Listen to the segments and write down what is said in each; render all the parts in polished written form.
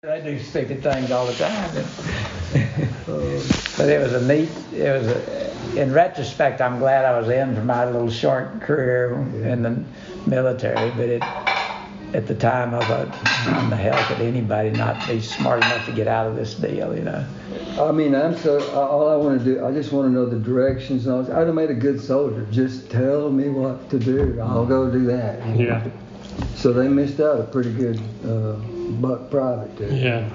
I do stupid things all the time. But it was a neat, in retrospect, I'm glad I was in for my little short career in the military. But at the time, I thought, how in the hell could anybody not be smart enough to get out of this deal, I mean, all I want to do, I just want to know the directions. And I'd have made a good soldier. Just tell me what to do. I'll go do that. Yeah. So they missed out a pretty good buck private there. Yeah.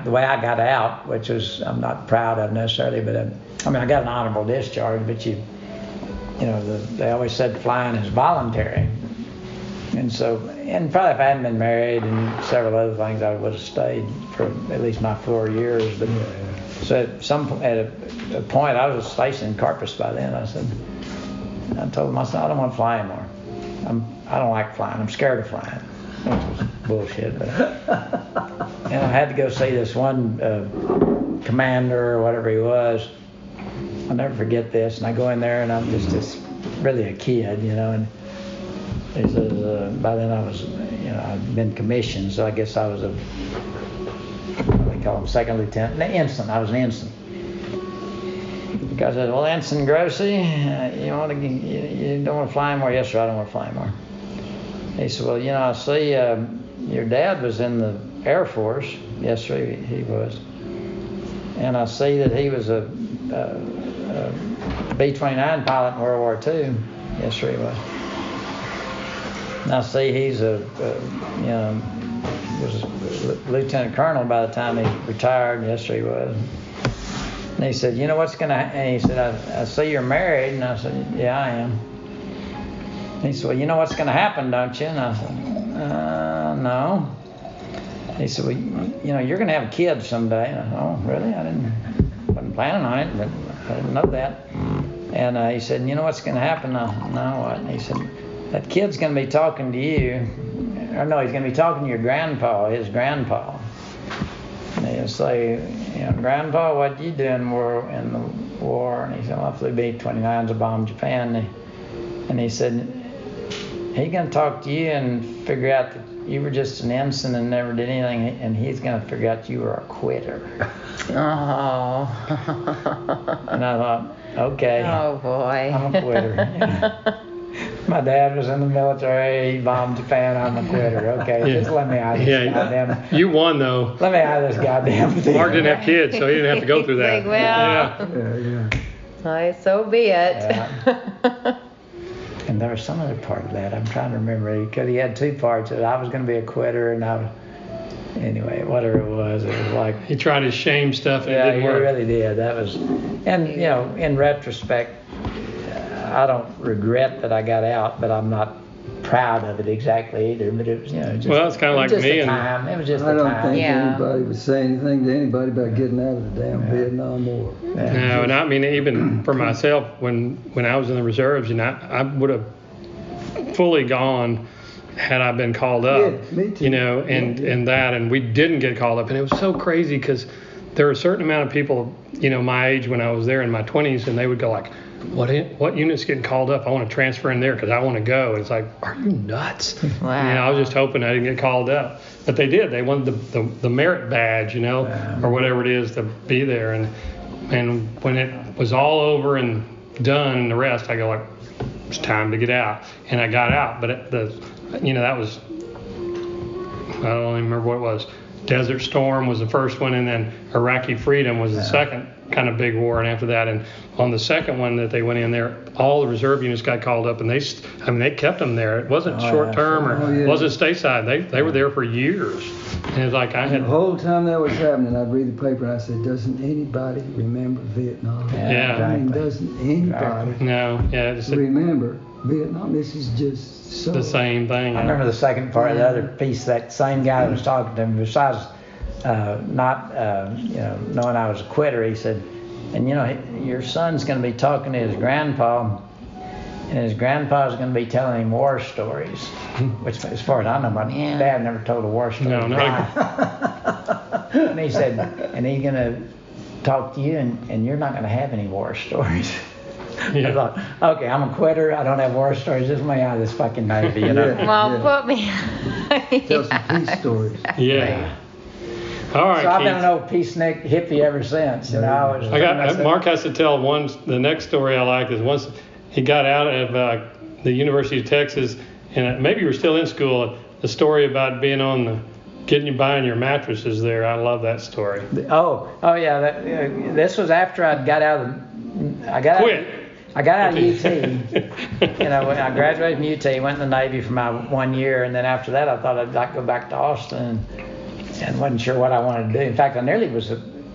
The way I got out, which is I'm not proud of necessarily, but I got an honorable discharge. But they always said flying is voluntary, and probably if I hadn't been married and several other things, I would have stayed for at least my 4 years. But so at a point, I was stationed in Corpus by then. I told myself I don't want to fly anymore. I don't like flying. I'm scared of flying. Which was bullshit. But, and I had to go see this one commander or whatever he was. I'll never forget this. And I go in there and I'm just really a kid, and he says, by then I was, I'd been commissioned, so I guess I was what they call him, second lieutenant, ensign. I was an ensign. The guy said, well, Ensign Grosse, you don't want to fly anymore? Yes, sir, I don't want to fly anymore. He said, well, I see your dad was in the Air Force. Yes, sir, he was. And I see that he was a B-29 pilot in World War II. Yes, sir, he was. And I see he's was a lieutenant colonel by the time he retired. Yes, sir, he was. And he said, what's going to happen? And he said, I see you're married. And I said, yeah, I am. And he said, well, you know what's going to happen, don't you? And I said, no. He said, well, you're going to have kids someday. And I said, oh, really? Wasn't planning on it, but I didn't know that. And he said, you know what's going to happen? I said, no, what? And he said, that kid's going to be talking to you. Or no, he's going to be talking to your grandpa, his grandpa. And he'll say, Grandpa, what you do in the war? And he said, well, I flew B-29s to bomb Japan. And he said, he's going to talk to you and figure out that you were just an ensign and never did anything, and he's going to figure out you were a quitter. Oh. And I thought, okay. Oh, boy. I'm a quitter. My dad was in the military. He bombed Japan. I'm a quitter. Okay, just let me out of this goddamn. You won though. Let me out of this goddamn thing. Mark didn't have kids, so he didn't have to go through that. So be it. Yeah. And there was some other part of that. I'm trying to remember because he had two parts. I was going to be a quitter, and anyway, whatever it was like he tried to shame stuff and it didn't work. Yeah, he really did. That was, and in retrospect, I don't regret that I got out, but I'm not proud of it exactly either. But it was, just, well, it's kind of like me and time. It was just I the don't time. think anybody would say anything to anybody about getting out of the damn Vietnam War. Yeah. No, and I mean even for myself when I was in the reserves, I would have fully gone had I been called up. Yeah, me too. And we didn't get called up, and it was so crazy because there were a certain amount of people, my age when I was there in my 20s, and they would go like, what unit's getting called up? I want to transfer in there because I want to go. And it's like, are you nuts? Wow. I was just hoping I didn't get called up. But they did. They wanted the merit badge, or whatever it is to be there. And when it was all over and done and the rest, I go like, it's time to get out. And I got out. But that was, I don't even remember what it was. Desert Storm was the first one, and then Iraqi Freedom was the second kind of big war. And after that, and on the second one that they went in there, all the reserve units got called up, and they kept them there. It wasn't short term it wasn't stateside. They were there for years. And it's like the whole time that was happening, I'd read the paper and I said, doesn't anybody remember Vietnam? Yeah. I mean, doesn't anybody remember Vietnam? This is just so the same thing. I remember the second part, the other piece, that same guy that was talking to me, besides not knowing I was a quitter, he said, and your son's going to be talking to his grandpa, and his grandpa's going to be telling him war stories, which, as far as I know, my dad never told a war story. No. And he said, and he's going to talk to you, and you're not going to have any war stories. Yeah. I thought, okay, I'm a quitter. I don't have war stories. Just me out of this fucking Navy, you know. Yeah. Well, put me. Tell some peace stories. Yeah. All right, So I've been Keith. an old peacenik hippie ever since. You know, I was. Mark has to tell one. The next story I like is once he got out of the University of Texas, and maybe you were still in school. The story about being on the buying your mattresses there. I love that story. Oh yeah. This was after I got out of. I got Quit. I got out of UT. You know, when I graduated from UT, went in the Navy for my 1 year, and then after that, I thought I'd like to go back to Austin, and wasn't sure what I wanted to do. In fact, I nearly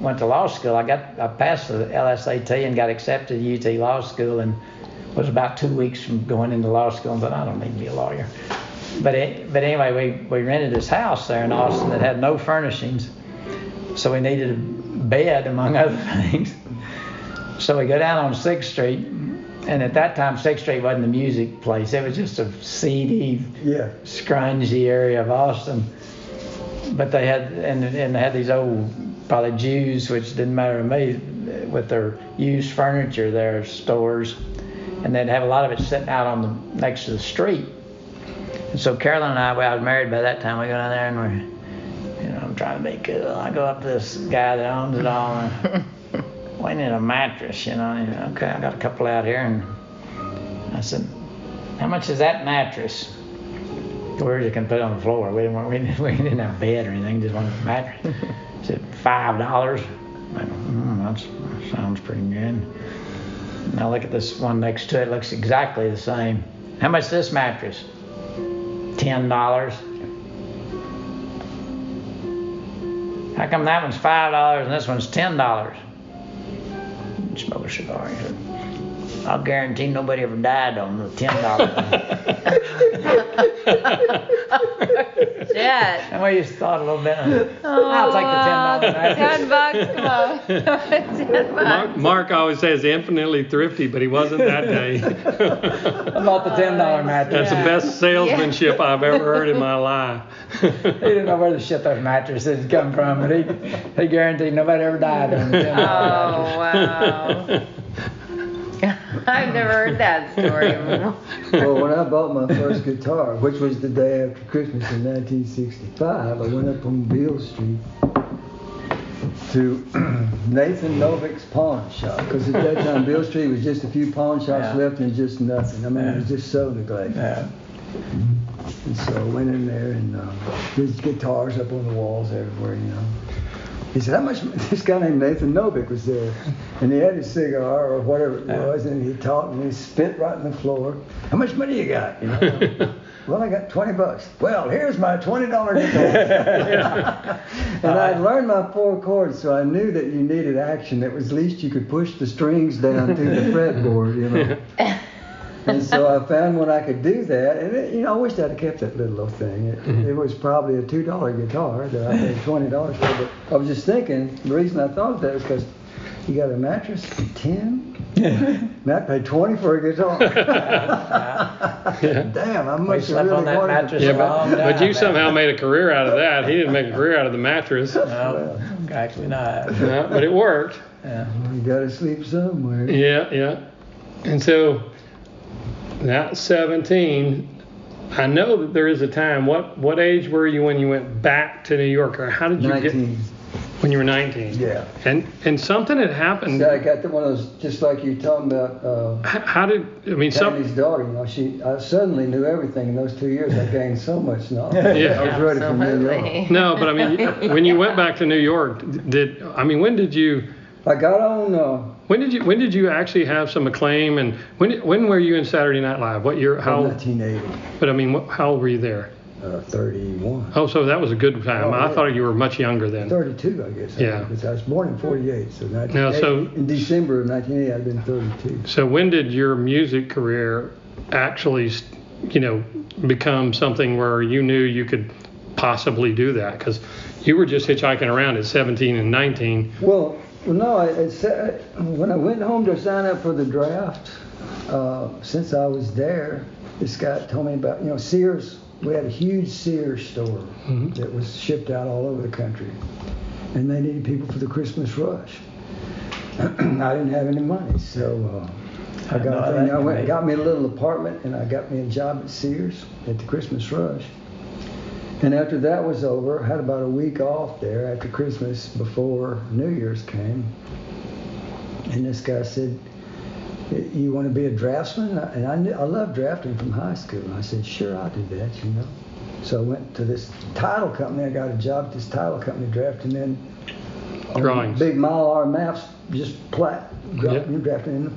went to law school. I passed the LSAT and got accepted to UT Law School, and was about 2 weeks from going into law school, but I don't need to be a lawyer. But anyway, we rented this house there in Austin that had no furnishings, so we needed a bed among other things. So we go down on 6th Street, and at that time 6th Street wasn't a music place. It was just a seedy, scrungy area of Austin. But they had and they had these old probably Jews, which didn't matter to me, with their used furniture, their stores, and they'd have a lot of it sitting out next to the street. And so Carolyn and I was married by that time. We go down there and I'm trying to be cool. I go up to this guy that owns it all. And we need a mattress, you know. And he said, okay, I got a couple out here, and I said, how much is that mattress? Where you can put it on the floor. We didn't have a bed or anything. Just wanted a mattress. He said $5. I go, that sounds pretty good. Now look at this one next to it. It looks exactly the same. How much is this mattress? $10. How come that one's $5 and this one's $10? Smoke a cigar. He said, I'll guarantee nobody ever died on the $10. Shit. And we just thought a little bit. I'll take the $10 mattress. $10, come on. $10. Mark always says infinitely thrifty, but he wasn't that day. I bought the $10 mattress. That's the best salesmanship I've ever heard in my life. He didn't know where the shit those mattresses had come from, but he guaranteed nobody ever died on the $10 mattress. Oh, wow. I've never heard that story before. Well, when I bought my first guitar, which was the day after Christmas in 1965, I went up on Beale Street to Nathan Novick's pawn shop, because at that time Beale Street was just a few pawn shops left and just nothing. I mean, it was just so neglected. Yeah. And so I went in there, and there's guitars up on the walls everywhere, you know. He said, how much, this guy named Nathan Novick was there, and he had his cigar or whatever it was, and he talked, and he spit right in the floor. How much money you got? You know? Well, I got $20. Well, here's my $20 guitar. And I'd learned my 4 chords, so I knew that you needed action. That was at least you could push the strings down to the fretboard, you know. And so I found when I could do that, and I wished I'd have kept that little old thing. It was probably a $2 guitar that I paid $20 for, but I was just thinking, the reason I thought of that is because you got a mattress for $10? Matt paid $20 for a guitar. Damn, I must have really on that wanted mattress. to. But you somehow made a career out of that. He didn't make a career out of the mattress. No, actually not. No, but it worked. Yeah. You got to sleep somewhere. Yeah. And so, now 17, I know that there is a time. What age were you when you went back to New York, or how did you 19. When you were 19? Yeah. And something had happened. So I got one of those, just like you're talking about. How did Tammy's daughter, I suddenly knew everything in those 2 years. I gained so much knowledge. Yeah. I was ready for New York. Absolutely. No, but I mean, when you went back to New York, when did you? I got on. When did you actually have some acclaim? And when were you in Saturday Night Live? What year? How? 1980. But I mean, how old were you there? 31. Oh, so that was a good time. Oh, I yeah. thought you were much younger then. 32, I guess. Yeah. Because I was born in 48, so in December of 1980, I'd been 32. So when did your music career actually, become something where you knew you could possibly do that? Because you were just hitchhiking around at 17 and 19. Well, no. When I went home to sign up for the draft, since I was there, this guy told me about, Sears. We had a huge Sears store that was shipped out all over the country, and they needed people for the Christmas rush. I didn't have any money, so I got me a little apartment, and I got me a job at Sears at the Christmas rush. And after that was over, I had about a week off there after Christmas before New Year's came. And this guy said, "You want to be a draftsman?" And I loved drafting from high school. And I said, "Sure, I'll do that, you know." So I went to this title company. I got a job at this title company drafting in drawings, big Mylar maps, just drafting in the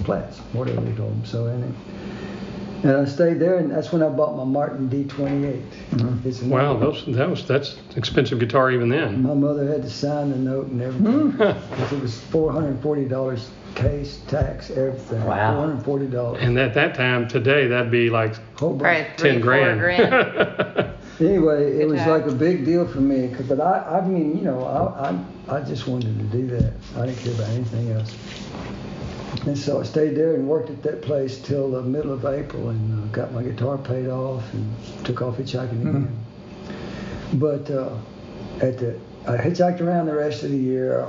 plats, whatever they told them. So and I stayed there, and that's when I bought my Martin D28. Mm-hmm. Wow, that's expensive guitar even then. My mother had to sign the note and everything. Because it was $440 case, tax, everything. Wow. $440. And at that time, today, that'd be like Right, 10 grand. Anyway, it was like a big deal for me. But I mean, you know, I just wanted to do that. I didn't care about anything else. And so I stayed there and worked at that place till the middle of April, and got my guitar paid off and took off hitchhiking again. But I hitchhiked around the rest of the year,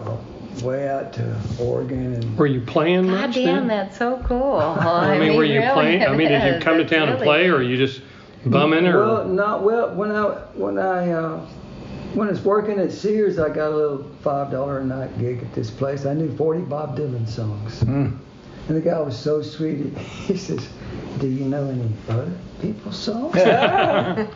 way out to Oregon. And were you playing God much damn, then? that's so cool. I mean, were you really playing? I mean, did you come to that's town and really play, or neat. you just bumming, or? When I was working at Sears, I got a little $5 a night gig at this place. I knew 40 Bob Dylan songs. And the guy was so sweet. He says, "Do you know any other people's songs?" I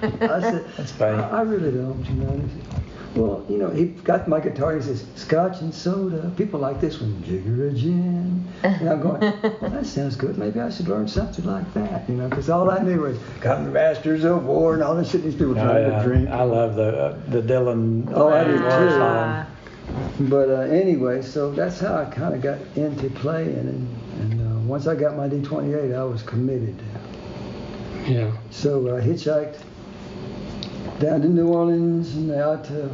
said, That's funny. I really don't, you know. And he said, "Well, you know," he got my guitar and he says, "Scotch and soda. People like this one, jigger a gin." And I'm going, "That sounds good. Maybe I should learn something like that," you know, because all I knew was "Come Masters of War" and all this shit these people trying to drink. I love the Dylan. Oh, I do too. song. But anyway, so that's how I kind of got into playing, and once I got my D28, I was committed. Yeah. So I hitchhiked down to New Orleans and out to,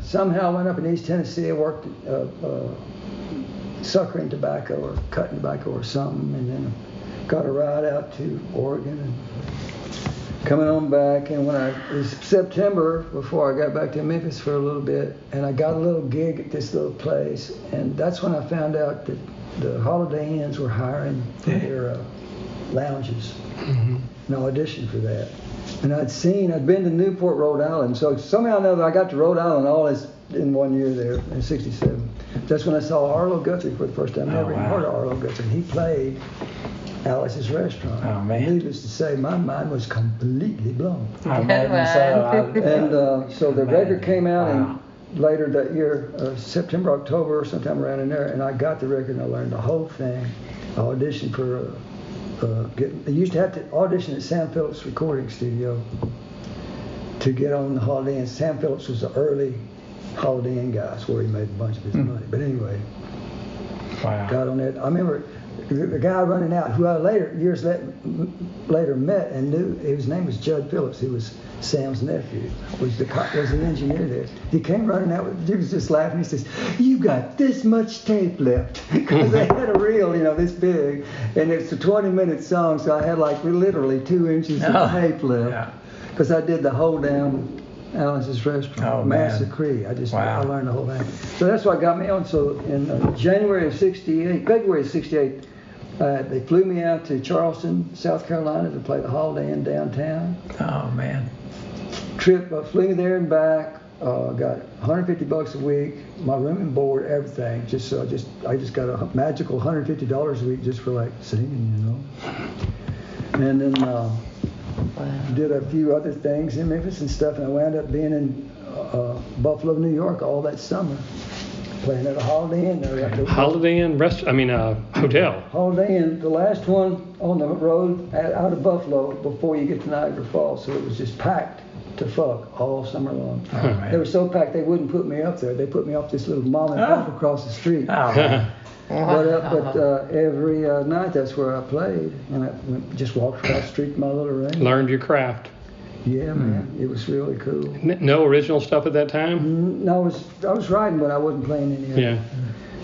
somehow I went up in East Tennessee. I worked suckering tobacco or cutting tobacco or something, and then got a ride out to Oregon and coming on back. And it was September before I got back to Memphis for a little bit, and I got a little gig at this little place, and that's when I found out that the Holiday Inns were hiring for their lounges. And I auditioned for that. And I'd been to Newport, Rhode Island, so somehow or another I got to Rhode Island all this in 1 year there in '67. That's when I saw Arlo Guthrie for the first time. I never even heard of Arlo Guthrie. He played Alice's Restaurant. Oh, man. Needless to say, my mind was completely blown. I imagine so. And so the record came out in later that year, September, October, sometime around in there, and I got the record and I learned the whole thing. I auditioned for I used to have to audition at Sam Phillips recording studio to get on the Holiday Inn. Sam Phillips was the early Holiday Inn guy. That's where he made a bunch of his money. But anyway, got on it. I remember the guy running out, who I years later met and knew. His name was Judd Phillips. He was Sam's nephew. Was the engineer there. He came running out. He was just laughing. He says, "You got this much tape left," because they had a reel, you know, this big, and it's a 20-minute song. So I had like literally 2 inches of tape left, because I did the whole damn Alice's Restaurant, Massacre. I learned the whole thing. So that's what got me on. So in February of '68, they flew me out to Charleston, South Carolina to play the Holiday Inn downtown. Oh, man. Trip, flew me there and back. Got $150 a week, my room and board, everything. I just got a magical $150 a week just for like singing, you know. And then did a few other things in Memphis and stuff, and I wound up being in Buffalo, New York all that summer, playing at a Holiday Inn there. Holiday Inn hotel. Holiday Inn, the last one on the road out of Buffalo before you get to Niagara Falls, so it was just packed to fuck all summer long. They were so packed they wouldn't put me up there. They put me off this little mom and pop across the street. But every night that's where I played, and I just walked across the street to my little room. Learned your craft. Yeah, man, it was really cool. No original stuff at that time? No, I was writing, but I wasn't playing any of it. Yeah.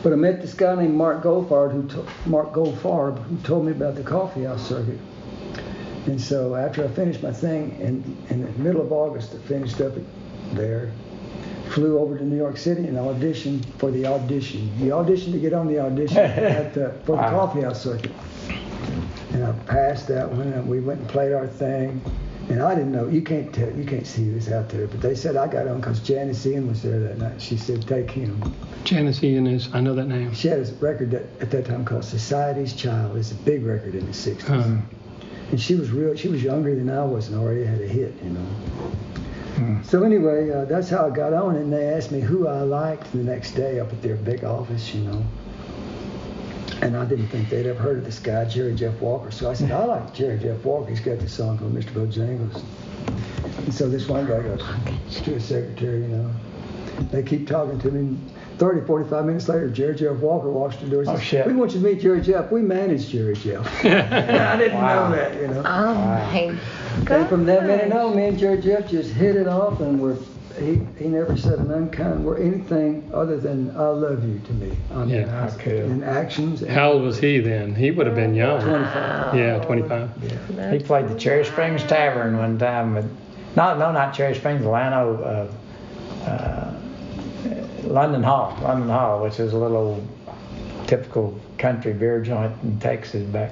But I met this guy named Mark Goldfarb, who told me about the coffee house circuit. And so after I finished my thing in the middle of August, I finished up there. flew over to New York City and auditioned for the audition. You auditioned to get on the audition for the coffee house circuit. And I passed that one, and we went and played our thing. And I didn't know, you can't see who's out there, but they said I got on because Janice Ian was there that night. She said, take him. Janice Ian is, I know that name. She had a record at that time called Society's Child. It's a big record in the 60s. And she was younger than I was and already had a hit, you know. So anyway, that's how I got on, and they asked me who I liked the next day up at their big office, you know. And I didn't think they'd ever heard of this guy, Jerry Jeff Walker. So I said, I like Jerry Jeff Walker. He's got this song called Mr. Bojangles. And so this one guy goes to his secretary, you know. They keep talking to me. 30, 45 minutes later, Jerry Jeff Walker walks through the door and says, shit. we want you to meet Jerry Jeff. We manage Jerry Jeff. I didn't know that, you know. Oh my And God. from that minute on, me and Jerry Jeff just hit it off, and he never said an unkind word, anything other than I love you to me. I mean, Yeah. in actions. And How old was he then? He would have been young. 25. Yeah, 25. Yeah. He played the Cherry Springs Tavern one time with, not Cherry Springs, Lano, London Hall, which is a little typical country beer joint in Texas back.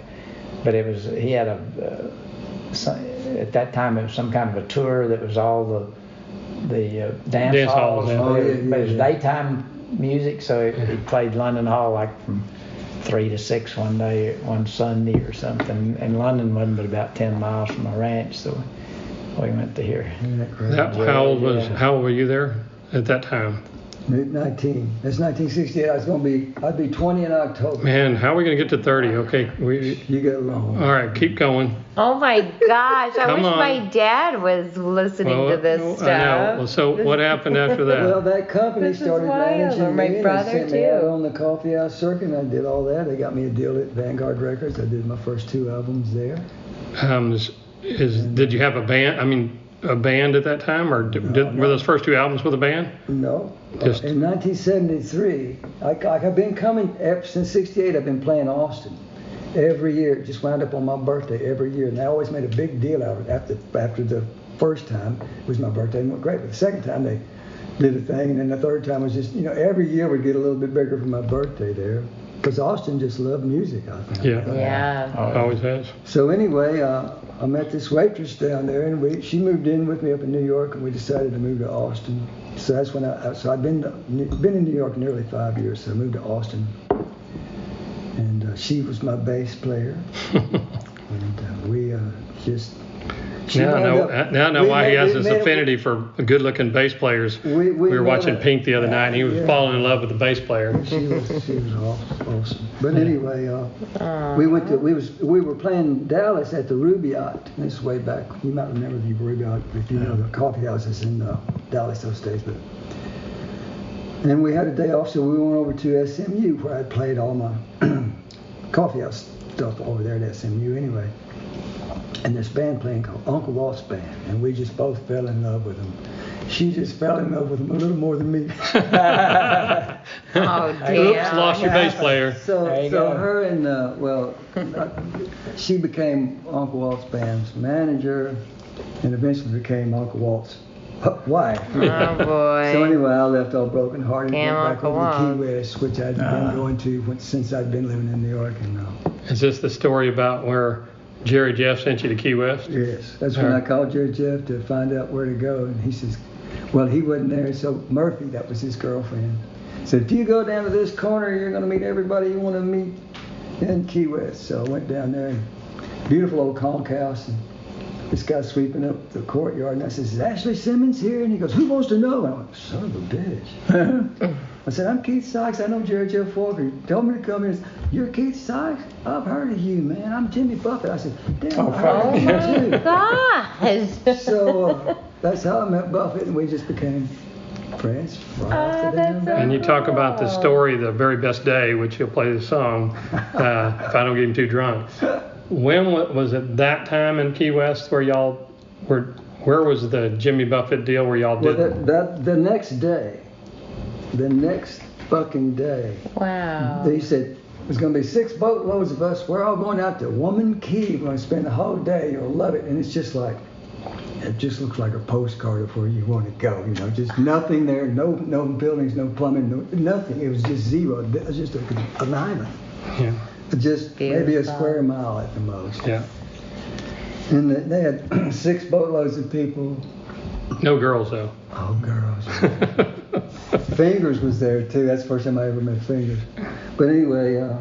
But he had at that time it was some kind of a tour that was all the dance halls. Yeah. Oh, yeah, But it was yeah. daytime music, so he played London Hall like from 3 to 6 one day, one Sunday or something. And London wasn't but about 10 miles from my ranch, so we went to hear. Isn't that crazy? How old were you there at that time? 19. That's 1968. I'd be 20 in October. Man, how are we going to get to 30? Okay, You get along. all right, keep going. Oh my gosh! I Come wish on. my dad was listening to this stuff. I know. Well, so what happened after Well, that? that company This is started wild. managing Or my me, and brother, they sent me out too. on the coffee house circuit, and I did all that. They got me a deal at Vanguard Records. I did my first 2 albums there. Did you have a band? I mean, a band at that time, or were those first 2 albums with a band? No. Just- In 1973, I've been coming ever since '68. I've been playing Austin every year. It just wound up on my birthday every year, and I always made a big deal out of it. After the first time it was my birthday, and it went great. But the second time they did a thing, and then the third time was just, every year would get a little bit bigger for my birthday there, because Austin just loved music, I think. Yeah. Yeah. Always has. So anyway, I met this waitress down there, and she moved in with me up in New York, and we decided to move to Austin. So that's when I've been in New York nearly 5 years. So I moved to Austin, and she was my bass player, and we just. Now I know why he has this affinity for good-looking bass players. We were watching Pink the other night, and he was falling in love with the bass player. She was awesome. But anyway, we were playing Dallas at the Rubaiyat. This is way back. You might remember the Rubaiyat if you know the coffee houses in Dallas those days. But and we had a day off, so we went over to SMU where I played all my coffee house stuff over there at SMU anyway. And this band playing called Uncle Walt's Band, and we just both fell in love with them. She just fell in love with them a little more than me. Oh damn. Oops, lost your bass player. So There you go. her and she became Uncle Walt's Band's manager, and eventually became Uncle Walt's wife. Oh boy. So anyway, I left all broken hearted, Damn, went back Uncle over to Walt. Key West, which I'd been going to since I'd been living in New York. And Is this the story about where Jerry Jeff sent you to Key West? yes, that's when I called Jerry Jeff to find out where to go, and he says, well, he wasn't there, so Murphy, that was his girlfriend, said, if you go down to this corner, you're going to meet everybody you want to meet in Key West. So I went down there, and beautiful old conch house, and this guy sweeping up the courtyard, and I said, is Ashley Simmons here? And he goes, who wants to know? And I went, son of a bitch. I said, I'm Keith Sykes. I know Jerry Jeff Walker. He told me to come here. He said, you're Keith Sykes? I've heard of you, man. I'm Jimmy Buffett. I said, damn, I heard of you too. Gosh. So that's how I met Buffett, and we just became friends right after that's that. And you talk about the story, The Very Best Day, which you'll play the song if I don't get him too drunk. When was it that time in Key West where y'all were? Where was the Jimmy Buffett deal where y'all Well, did? the next day, the next fucking day, Wow. they said, there's going to be 6 boatloads of us. We're all going out to Woman Key. We're going to spend the whole day. You'll love it. And it's just like, it just looks like a postcard of where you want to go. You know, just nothing there, no buildings, no plumbing, nothing. It was just zero. It was just an island. Yeah. Just maybe a Beautiful. square mile at the most. Yeah. And they had 6 boatloads of people. No girls though. Oh, girls. Fingers was there too. That's the first time I ever met Fingers. But anyway,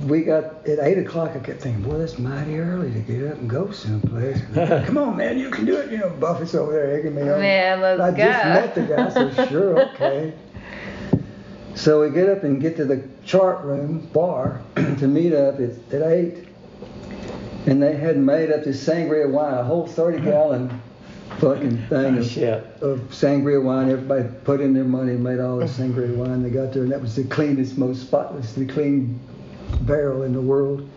we got at 8 o'clock. I kept thinking, boy, that's mighty early to get up and go someplace. Come on, man, you can do it. You know, Buffett's over there egging me on. Man, let's I go. just met the guy, so sure, okay. So we get up and get to the chart room bar to meet up at 8. And they had made up this sangria wine, a whole 30-gallon fucking thing of sangria wine. Everybody put in their money and made all this sangria wine. They got there, and that was the cleanest, most spotlessly clean barrel in the world.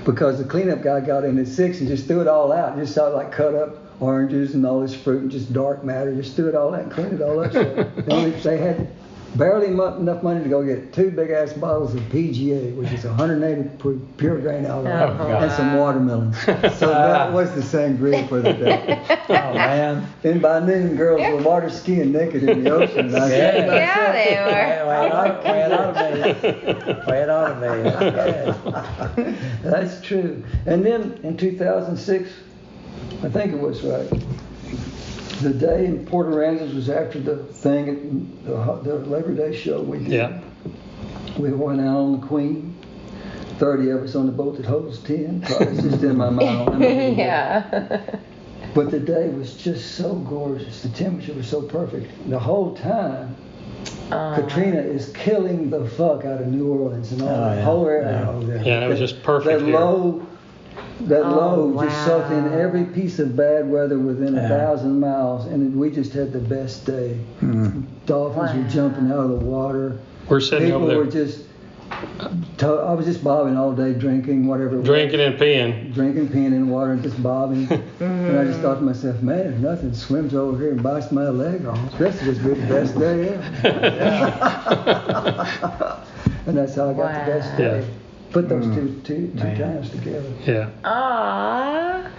Because the cleanup guy got in at 6 and just threw it all out. Just saw like cut up oranges and all this fruit and just dark matter. Just threw it all out and cleaned it all up. So they had barely enough money to go get 2 big-ass bottles of PGA, which is 180 pure grain alcohol, and some watermelons. So that was the sangria for the day. Oh, man. And by noon, girls were water skiing naked in the ocean. I said to Yeah, they Way it ought to be. Yeah. That's true. And then in 2006, I think it was right, the day in Port Aransas was after the thing, the Labor Day show we did. Yeah. We went out on the Queen. 30 of us on the boat that holds 10. It's just in my mind. Yeah. But the day was just so gorgeous. The temperature was so perfect. The whole time, Katrina is killing the fuck out of New Orleans and all the whole area over there. Yeah, that was just perfect That here. low just sucked in wow. every piece of bad weather within 1,000 miles, and we just had the best day. Dolphins were jumping out of the water. We're sitting People over there were just. I was just bobbing all day, drinking whatever. it was. drinking and peeing. Drinking, peeing in water, and just bobbing. And I just thought to myself, man, if nothing swims over here and bites my leg off, this is just be the best day ever. And that's how I got the best day. Yeah. Put those two times together. Yeah. Aww.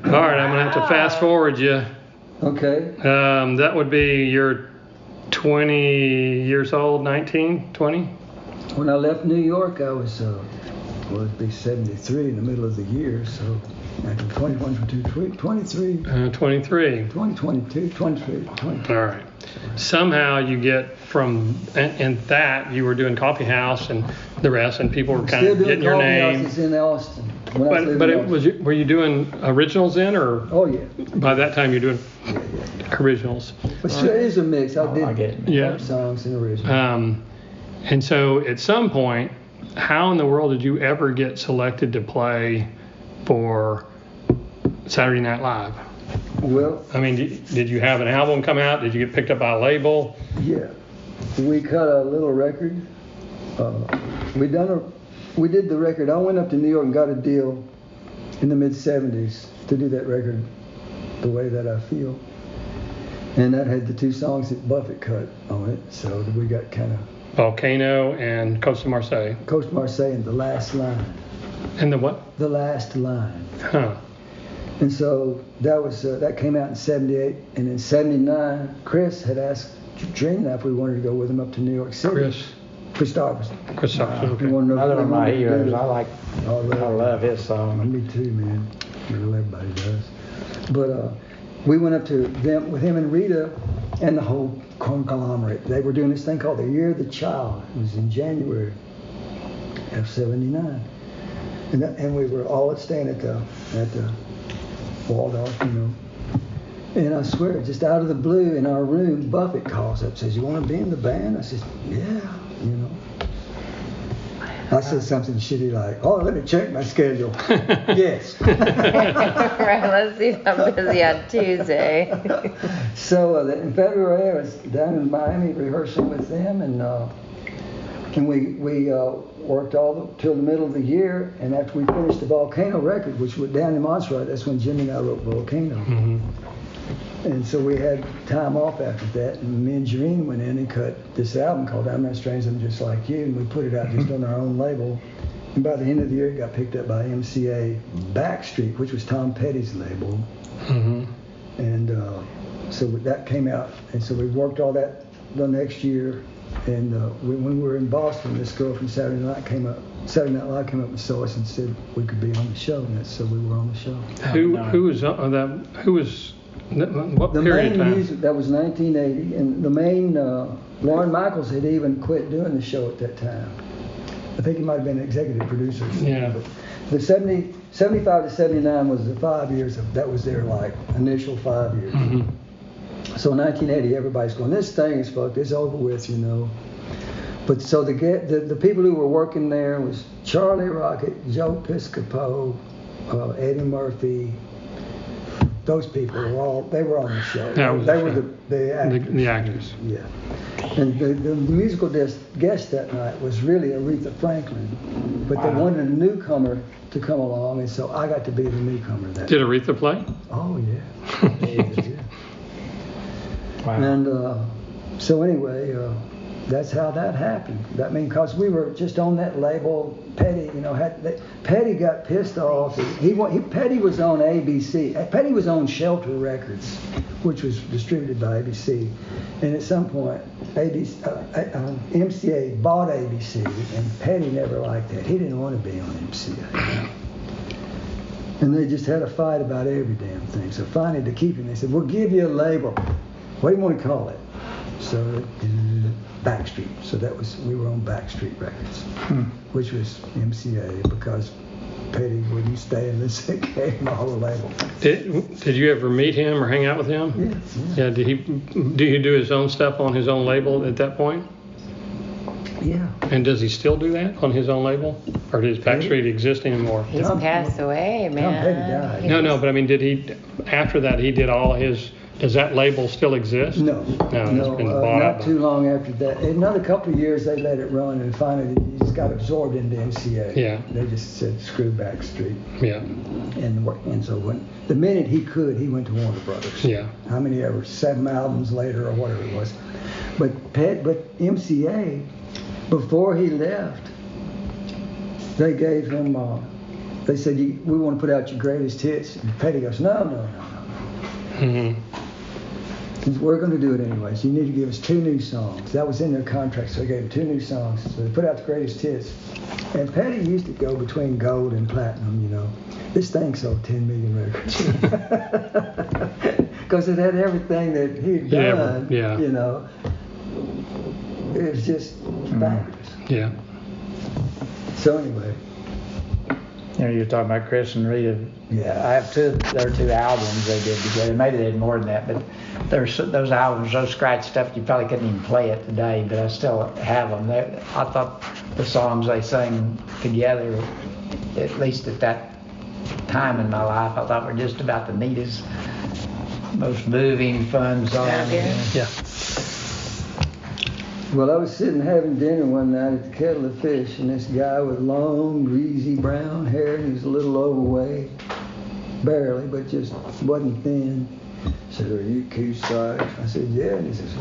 All right, I'm gonna have to fast forward you. Okay. That would be you're 20 years old, 19, 20? When I left New York, I was, it'd be 73 in the middle of the year, so 23, 23. 23. All right. Somehow you get from, and that you were doing coffee house and the rest, and people were kind Still of doing getting your coffee name. houses in Austin. When I lived But in it was, were you doing originals then, or Oh yeah. by that time you're doing originals? But sure, it is a mix. I I did get it. Yeah. pop songs and original. And so at some point, how in the world did you ever get selected to play for Saturday Night Live? Well, I mean, did you have an album come out? Did you get picked up by a label? yeah. We cut a little record. We did the record. I went up to New York and got a deal in the mid-'70s to do that record, The Way That I Feel. And that had the 2 songs that Buffett cut on it. So we got kind of Volcano and Coast of Marseille. Coast Marseille and The Last Line. And the what? The Last Line. Huh. And so that was that came out in '78, and in '79, Chris had asked Dream and I if we wanted to go with him up to New York City. Christopherson, He okay. wanted to know if Another we of my wanted to do heroes. the- I love his song. Me too, man. Well, everybody does. But we went up to them with him and Rita and the whole conglomerate. They were doing this thing called the Year of the Child. It was in January of '79, and we were all staying at the Waldorf, you know. And I swear, just out of the blue in our room, Buffett calls up, says, "You want to be in the band?" I said, "Yeah," you know. I said something shitty like, "Oh, let me check my schedule." Yes. Right, let's see if I'm busy on Tuesday. So in February, I was down in Miami rehearsing with them, and we worked till the middle of the year. And after we finished the Volcano record, which was down in Montserrat, that's when Jimmy and I wrote Volcano. Mm-hmm. And so we had time off after that, and me and Jareen went in and cut this album called I'm Not Strange, I'm Just Like You, and we put it out just on our own label. And by the end of the year, it got picked up by MCA Backstreet, which was Tom Petty's label. Mm-hmm. And so that came out. And so we worked all that the next year. And when we were in Boston, this girl from Saturday Night Live came up and saw us and said we could be on the show. And so we were on the show. Who was on that? Who was what The period of main time? music, that was 1980. And the main, Lorne Michaels had even quit doing the show at that time. I think he might have been an executive producer. Yeah. But the 75 to 79 was the 5 years that was their like initial 5 years. Mm-hmm. So in 1980, everybody's going, this thing is fucked, it's over with, you know. But so the people who were working there was Charlie Rocket, Joe Piscopo, Eddie Murphy. Those people they were on the show. They were the actors. The actors. Yeah. And the musical guest that night was really Aretha Franklin, but they wanted a newcomer to come along, and so I got to be the newcomer that Did Aretha play? Oh, yeah. Yeah. Wow. And so anyway, that's how that happened. I mean, because we were just on that label. Petty, you know, Petty got pissed off. Petty was on ABC. Petty was on Shelter Records, which was distributed by ABC. And at some point, MCA bought ABC, and Petty never liked that. He didn't want to be on MCA. And they just had a fight about every damn thing. So finally, to keep him, they said, we'll give you a label. What do you want to call it? So Backstreet. So we were on Backstreet Records, which was MCA, because Petty wouldn't stay in the sick game all the label. Did you ever meet him or hang out with him? Yeah. Yeah. Did he do his own stuff on his own label at that point? Yeah. And does he still do that on his own label, or does Backstreet exist anymore? He's passed away, man. Tom Petty died. No, but I mean, did he? After that, he did all his. Does that label still exist? No, it's been bought not out. too long after that. Another couple of years they let it run, and finally he just got absorbed into MCA. Yeah. They just said screw Backstreet. Yeah. And so the minute he could, he went to Warner Brothers. Yeah. How many ever? 7 albums later or whatever it was. But MCA, before he left, they gave him. They said, we want to put out your greatest hits. And Petty goes, no. Mm-hmm. We're going to do it anyway, so you need to give us 2 new songs. That was in their contract, so they gave him 2 new songs. So they put out the greatest hits. And Petty used to go between gold and platinum, you know. This thing sold 10 million records. Because it had everything that he'd done, you know. It was just fabulous. Yeah. So anyway. You know, you're talking about Chris and Rita. Yeah. I have there are 2 albums they did together. Maybe they did more than that, but those albums, those scratch stuff, you probably couldn't even play it today, but I still have them. I thought the songs they sang together, at least at that time in my life, I thought were just about the neatest, most moving, fun songs. Yeah. Well, I was sitting having dinner one night at the Kettle of Fish, and this guy with long, greasy brown hair, and he was a little overweight, barely, but just wasn't thin. Said, "Are you Keith Sykes?" I said, "Yeah." And he says,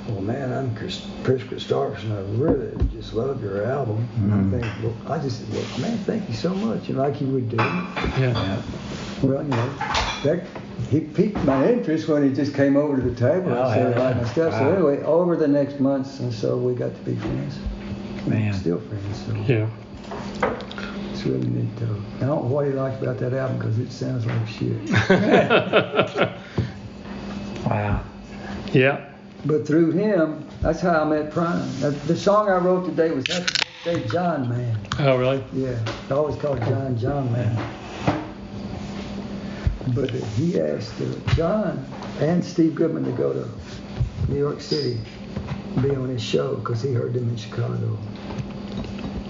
"Well, man, I'm Chris Christopherson. I really just love your album." And I'm thinking, well, I just said, "Well, man, thank you so much," and like you would do. Yeah. Well, you know, he piqued my interest when he just came over to the table and said about my stuff. So anyway, over the next months, and so we got to be friends. Man. Still friends. So Yeah. it's really neat, though. I don't know what he liked about that album because it sounds like shit. Wow. Yeah. But through him, that's how I met Prime. The song I wrote today was Happy Birthday, John Man. Oh, really? Yeah, I always called John Man. But he asked John and Steve Goodman to go to New York City and be on his show because he heard them in Chicago.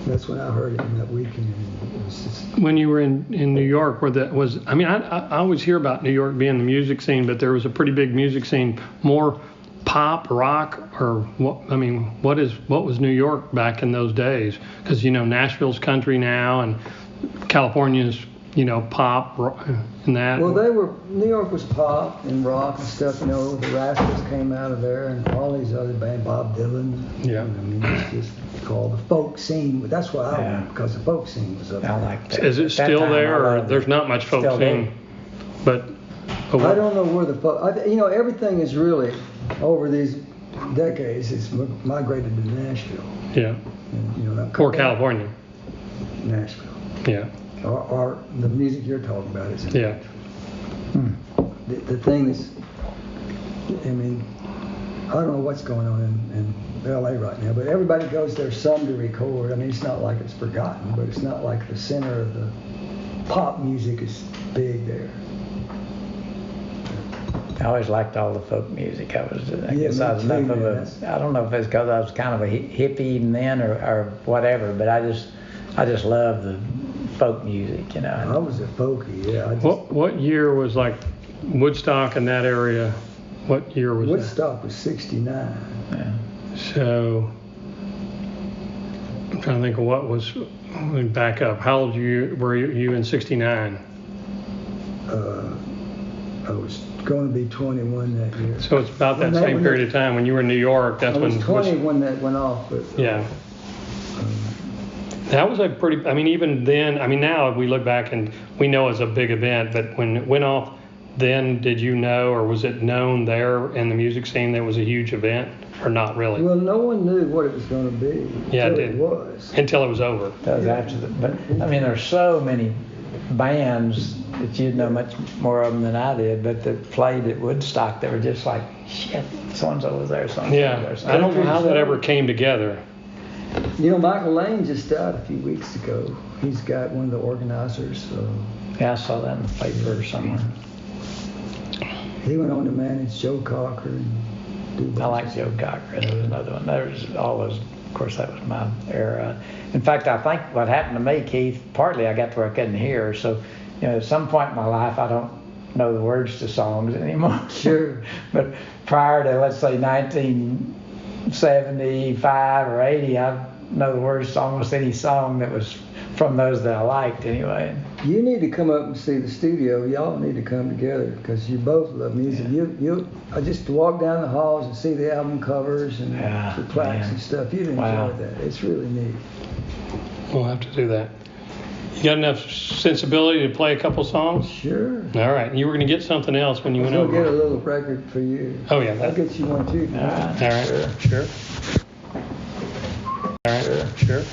That's when I heard him that weekend. It was just, When you were in New York, I always hear about New York being the music scene, but there was a pretty big music scene, more pop, rock, or what? I mean, what was New York back in those days? Because Nashville's country now, and California's pop and that. Well, New York was pop and rock and stuff. The Rascals came out of there, and all these other bands, Bob Dylan. Yeah. I mean, it's just called the folk scene. But that's what I Yeah. went because the folk scene was up I there. like that. Is it At that still time, I there, or loved there's it. not much folk Still scene? But I don't know where the folk. Everything is really over these decades. It's migrated to Nashville. yeah, And, or California. Nashville. Yeah, Or the music you're talking about is. yeah. The thing that's, I mean, I don't know what's going on in LA right now, but everybody goes there some to record. I mean, it's not like it's forgotten, but it's not like the center of the pop music is big there. I always liked all the folk music. I Yeah, guess I was me too, enough of man. a, I don't know if it's because I was kind of a hippie even then or whatever, but I just love the folk music, you I know. was a folkie, yeah. What year was like Woodstock in that area? What year was that? Woodstock was 69. Yeah. So I'm trying to think of what was. Let me back up. How old were you in '69? I was going to be 21 that year. So it's about that same period of time when you were in New York. That's I was when 20 when that went off, but yeah. That was a pretty, I mean, even then, I mean, now we look back and we know it's a big event, but when it went off, then did you know, or was it known there in the music scene that it was a huge event, or not really? well, no one knew what it was going to be Yeah, it until did. was. Until it was over. That was after but I mean, there's so many bands that you'd know much more of them than I did, but that played at Woodstock that were just like, shit, so-and-so was there, so-and-so Yeah, was there. I don't know how that ever came together. Michael Lane just died a few weeks ago. He's got one of the organizers. Yeah, I saw that in the paper somewhere. He went on to manage Joe Cocker and do. I like Joe Cocker. There was another one. There was all those. Of course, that was my era. In fact, I think what happened to me, Keith, partly I got to where I couldn't hear. So, at some point in my life, I don't know the words to songs anymore. Sure. But prior to, let's say, 1975 or 80, I know the words to almost any song that was from those that I liked anyway. You need to come up and see the studio. Y'all need to come together because you both love music. Yeah. I just walk down the halls and see the album covers and Yeah, the plaques man. and stuff. You'd enjoy Wow. that. It's really neat. We'll have to do that. You got enough sensibility to play a couple songs? Sure. All right. You were going to get something else when you went We'll over. get a little record for you. Oh, yeah. I'll get you one too. All right. All right. Sure. All right. Sure.